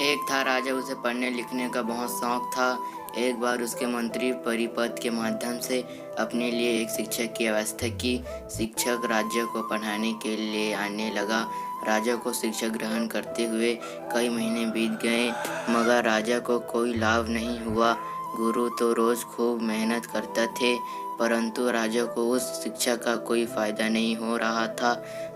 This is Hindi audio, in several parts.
एक था राजा, उसे पढ़ने लिखने का बहुत शौक था। एक बार उसके मंत्री परिपथ के माध्यम से अपने लिए एक शिक्षक की व्यवस्था की। शिक्षक राज्य को पढ़ाने के लिए आने लगा। राजा को शिक्षा ग्रहण करते हुए कई महीने बीत गए, मगर राजा को कोई लाभ नहीं हुआ। गुरु तो रोज खूब मेहनत करते थे, परंतु राजा को उस शिक्षा का कोई फायदा नहीं हो रहा था।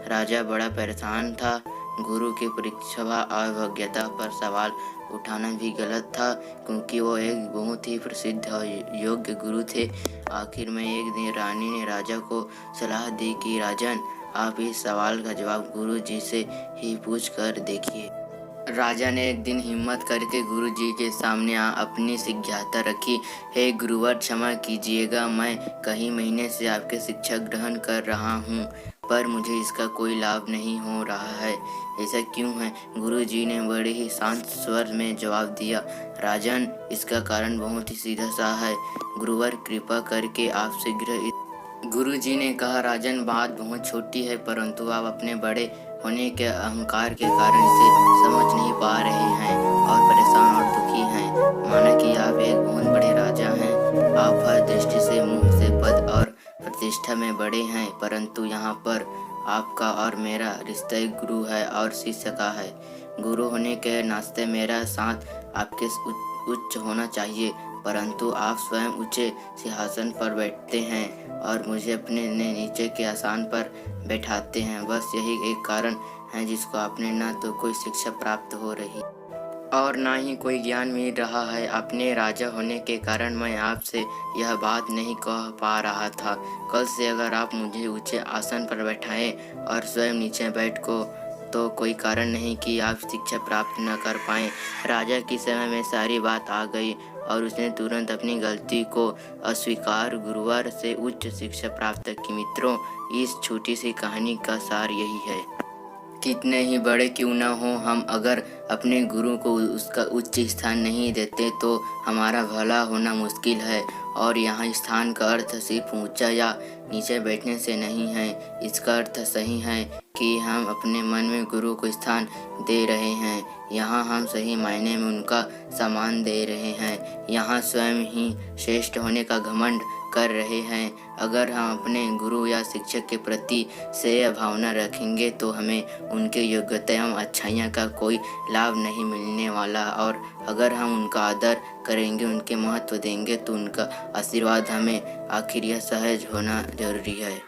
राजा बड़ा परेशान था। गुरु की परीक्षा और योग्यता पर सवाल उठाना भी गलत था, क्योंकि वो एक बहुत ही प्रसिद्ध और योग्य गुरु थे। आखिर में एक दिन रानी ने राजा को सलाह दी कि राजन, आप इस सवाल का जवाब गुरु जी से ही पूछ कर देखिए। राजा ने एक दिन हिम्मत करके गुरु जी के सामने अपनी जिज्ञासा रखी। हे गुरुवर, क्षमा कीजिएगा, मैं कई महीने से आपके शिक्षा ग्रहण कर रहा हूँ, पर मुझे इसका कोई लाभ नहीं हो रहा है। ऐसा क्यों है? गुरु जी ने बड़े ही शांत स्वर में जवाब दिया। राजन, इसका कारण बहुत ही सीधा सा है। गुरुवर, कृपा करके आप शीघ्र। गुरु जी ने कहा, राजन, बात बहुत छोटी है, परंतु आप अपने बड़े होने के अहंकार के कारण इसे समझ नहीं पा रहे हैं और परेशान और दुखी हैं। माना कि आप एक बहुत बड़े राजा हैं, आप हर दृष्टि से, मुंह से, पद और प्रतिष्ठा में बड़े हैं, परंतु यहाँ पर आपका और मेरा रिश्ता एक गुरु है और शिष्य का है। गुरु होने के नाते मेरा साथ आपके उच्च होना चाहिए, परंतु आप स्वयं ऊंचे सिंहासन पर बैठते हैं और मुझे अपने नीचे के आसन पर बैठाते हैं। बस यही एक कारण है जिसको आपने न तो कोई शिक्षा प्राप्त हो रही और ना ही कोई ज्ञान मिल रहा है। अपने राजा होने के कारण मैं आपसे यह बात नहीं कह पा रहा था। कल से अगर आप मुझे ऊंचे आसन पर बैठाएं और स्वयं नीचे बैठ को, तो कोई कारण नहीं कि आप शिक्षा प्राप्त न कर पाएं। राजा की समय में सारी बात आ गई और उसने तुरंत अपनी गलती को अस्वीकार गुरुवर से उच्च शिक्षा प्राप्त की। मित्रों, इस छोटी सी कहानी का सार यही है, कितने ही बड़े क्यों न हो, हम अगर अपने गुरु को उसका उच्च स्थान नहीं देते तो हमारा भला होना मुश्किल है। और यहाँ स्थान का अर्थ सिर्फ ऊंचा या नीचे बैठने से नहीं है। इसका अर्थ सही है कि हम अपने मन में गुरु को स्थान दे रहे हैं। यहाँ हम सही मायने में उनका सम्मान दे रहे हैं। यहाँ स्वयं ही श्रेष्ठ होने का घमंड कर रहे हैं। अगर हम अपने गुरु या शिक्षक के प्रति श्रेय भावना रखेंगे तो हमें उनके योग्यता एवं अच्छाइयाँ का कोई लाभ नहीं मिलने वाला, और अगर हम उनका आदर करेंगे, उनके महत्व देंगे, तो उनका आशीर्वाद हमें आखिर यह सहज होना जरूरी है।